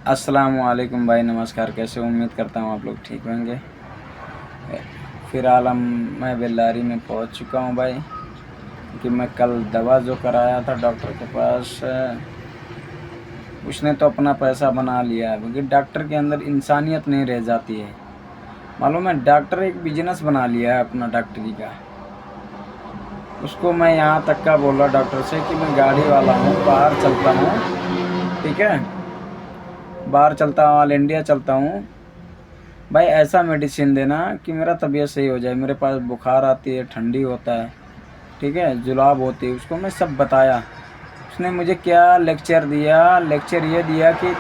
अस्सलामुअलैकुम भाई, नमस्कार। कैसे हो? उम्मीद करता हूँ आप लोग ठीक होंगे। फ़िलहाल मैं बेल्लारी में पहुँच चुका हूँ भाई, कि मैं कल दवा जो कराया था डॉक्टर के पास, उसने तो अपना पैसा बना लिया है, क्योंकि डॉक्टर के अंदर इंसानियत नहीं रह जाती है। मालूम है, डॉक्टर एक बिजनेस बना लिया है अपना डॉक्टरी का। उसको मैं यहाँ तक का बोला डॉक्टर से कि मैं गाड़ी वाला हूँ, बाहर चलता हूँ, ठीक है, बाहर चलता हूँ, ऑल इंडिया चलता हूँ भाई। ऐसा मेडिसिन देना कि मेरा तबीयत सही हो जाए। मेरे पास बुखार आती है, ठंडी होता है, ठीक है, जुलाब होती है, उसको मैं सब बताया। उसने मुझे क्या लेक्चर दिया, लेक्चर ये दिया कि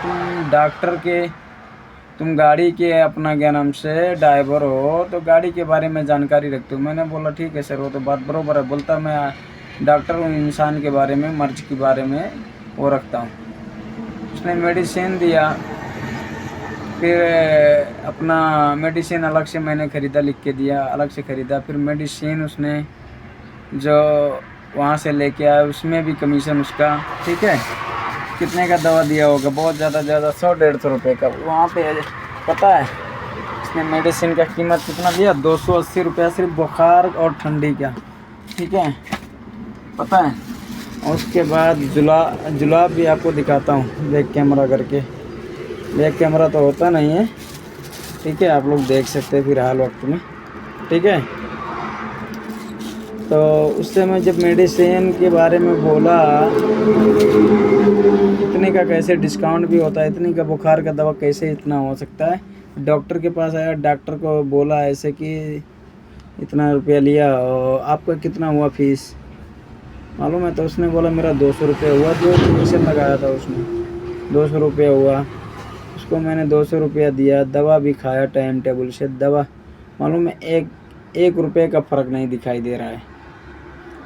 तुम गाड़ी के अपना क्या नाम से ड्राइवर हो, तो गाड़ी के बारे में जानकारी रखते हो। मैंने बोला ठीक है सर, वो तो बात बरोबर है। बोलता मैं डॉक्टर हूँ, इंसान के बारे में, मर्ज के बारे में वो रखता हूँ। उसने मेडिसिन दिया, फिर अपना मेडिसिन अलग से मैंने ख़रीदा, लिख के दिया, अलग से ख़रीदा। फिर मेडिसिन उसने जो वहाँ से लेके आया, उसमें भी कमीशन उसका, ठीक है। कितने का दवा दिया होगा? बहुत ज़्यादा 100-150 रुपये का। वहाँ पे पता है उसने मेडिसिन का कीमत कितना दिया? 280 रुपया, सिर्फ बुखार और ठंडी का, ठीक है, पता है। और उसके बाद जुलाब भी आपको दिखाता हूँ बैक कैमरा करके। बैक कैमरा तो होता नहीं है, ठीक है, आप लोग देख सकते हैं फिर हाल वक्त में, ठीक है। तो उससे मैं जब मेडिसिन के बारे में बोला, इतने का कैसे डिस्काउंट भी होता है, इतने का बुखार का दवा कैसे इतना हो सकता है। डॉक्टर के पास आया, डॉक्टर को बोला ऐसे कि इतना रुपया लिया, और आपका कितना हुआ फीस मालूम है? तो उसने बोला मेरा 200 रुपये हुआ, जो कमीशन लगाया था उसने 200 रुपये हुआ। उसको मैंने 200 रुपया दिया, दवा भी खाया टाइम टेबल से। दवा मालूम है, एक रुपये का फ़र्क नहीं दिखाई दे रहा है।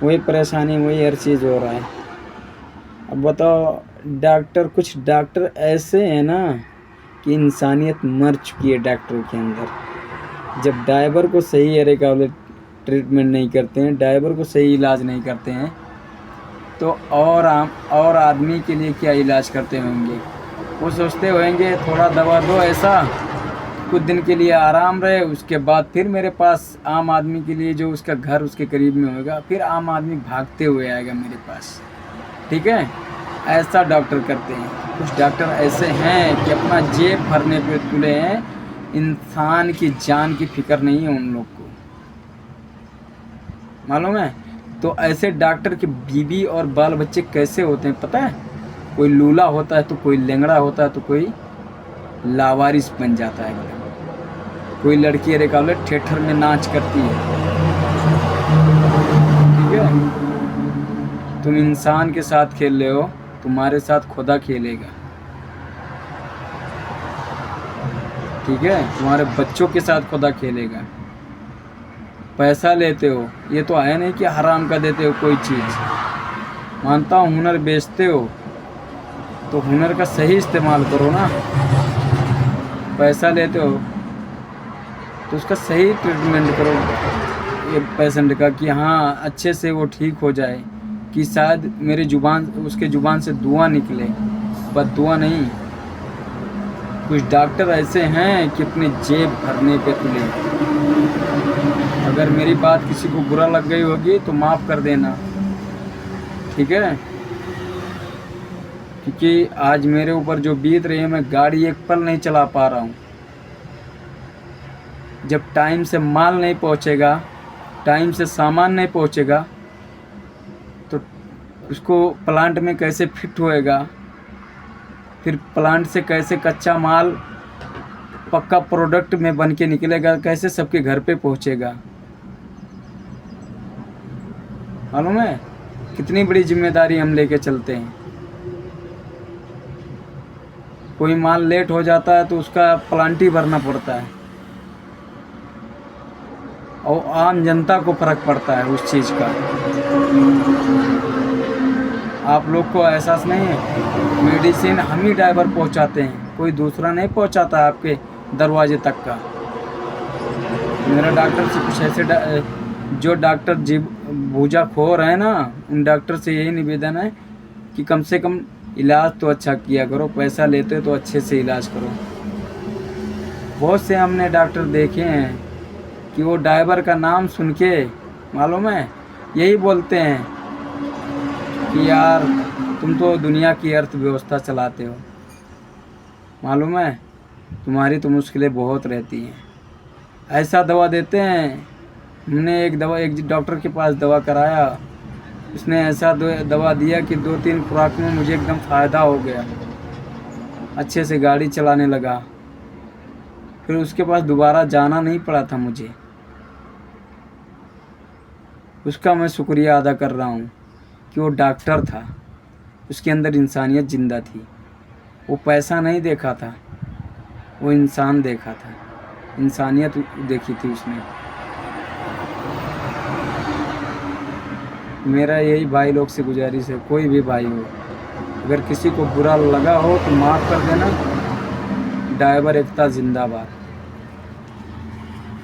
वही परेशानी, वही हर चीज़ हो रहा है। अब बताओ, कुछ डॉक्टर ऐसे हैं ना कि इंसानियत मर चुकी है डॉक्टरों के अंदर। जब ड्राइवर को सही वाले ट्रीटमेंट नहीं करते हैं, ड्राइवर को सही इलाज नहीं करते हैं, तो और आदमी के लिए क्या इलाज करते होंगे? वो सोचते होंगे थोड़ा दवा दो ऐसा, कुछ दिन के लिए आराम रहे, उसके बाद फिर मेरे पास आम आदमी के लिए, जो उसका घर उसके करीब में होगा, फिर आम आदमी भागते हुए आएगा मेरे पास, ठीक है। ऐसा डॉक्टर करते हैं। कुछ डॉक्टर ऐसे हैं कि अपना जेब भरने पे तुले हैं, इंसान की जान की फिक्र नहीं है उन लोग को, मालूम है। तो ऐसे डॉक्टर के बीवी और बाल बच्चे कैसे होते हैं पता है? कोई लूला होता है, तो कोई लेंगड़ा होता है, तो कोई लावारिस बन जाता है एकदम। कोई लड़की अरे काले थिएटर में नाच करती है, ठीक है। तुम इंसान के साथ खेल रहे हो, तुम्हारे साथ खुदा खेलेगा, ठीक है। तुम्हारे बच्चों के साथ खुदा खेलेगा। पैसा लेते हो, ये तो है नहीं कि हराम का देते हो कोई चीज़। मानता हूँ हुनर बेचते हो, तो हुनर का सही इस्तेमाल करो ना। पैसा लेते हो तो उसका सही ट्रीटमेंट करो ये पेशेंट का, कि हाँ अच्छे से वो ठीक हो जाए, कि शायद उसके ज़ुबान से दुआ निकले, बद्दुआ नहीं। कुछ डॉक्टर ऐसे हैं कि अपने जेब भरने पे तुले। अगर मेरी बात किसी को बुरा लग गई होगी तो माफ़ कर देना, ठीक है। क्योंकि आज मेरे ऊपर जो बीत रही है, मैं गाड़ी एक पल नहीं चला पा रहा हूँ। जब टाइम से माल नहीं पहुँचेगा, टाइम से सामान नहीं पहुँचेगा, तो उसको प्लांट में कैसे फिट होएगा, फिर प्लांट से कैसे कच्चा माल पक्का प्रोडक्ट में बन के निकलेगा, कैसे सबके घर पे पहुँचेगा। मालूम है कितनी बड़ी जिम्मेदारी हम लेके चलते हैं। कोई माल लेट हो जाता है तो उसका प्लांट ही भरना पड़ता है, और आम जनता को फ़र्क पड़ता है उस चीज़ का। आप लोग को एहसास नहीं है? मेडिसिन हम ही ड्राइवर पहुंचाते हैं, कोई दूसरा नहीं पहुंचाता आपके दरवाजे तक का। मेरा डॉक्टर से कुछ ऐसे जो डॉक्टर जीव भूजा खोर है ना, उन डॉक्टर से यही निवेदन है कि कम से कम इलाज तो अच्छा किया करो, पैसा लेते हो तो अच्छे से इलाज करो। बहुत से हमने डॉक्टर देखे हैं कि वो ड्राइवर का नाम सुन के मालूम है यही बोलते हैं कि यार तुम तो दुनिया की अर्थव्यवस्था चलाते हो, मालूम है तुम्हारी तो मुश्किलें बहुत रहती हैं। ऐसा दवा देते हैं। हमने एक डॉक्टर के पास दवा कराया, उसने ऐसा दवा दिया कि 2-3 खुराक में मुझे एकदम फ़ायदा हो गया, अच्छे से गाड़ी चलाने लगा। फिर उसके पास दोबारा जाना नहीं पड़ा था मुझे। उसका मैं शुक्रिया अदा कर रहा हूँ कि वो डॉक्टर था, उसके अंदर इंसानियत ज़िंदा थी। वो पैसा नहीं देखा था, वो इंसान देखा था, इंसानियत देखी थी उसने। मेरा यही भाई लोग से गुजारिश है, कोई भी भाई हो, अगर किसी को बुरा लगा हो तो माफ़ कर देना। ड्राइवर एकता जिंदाबाद।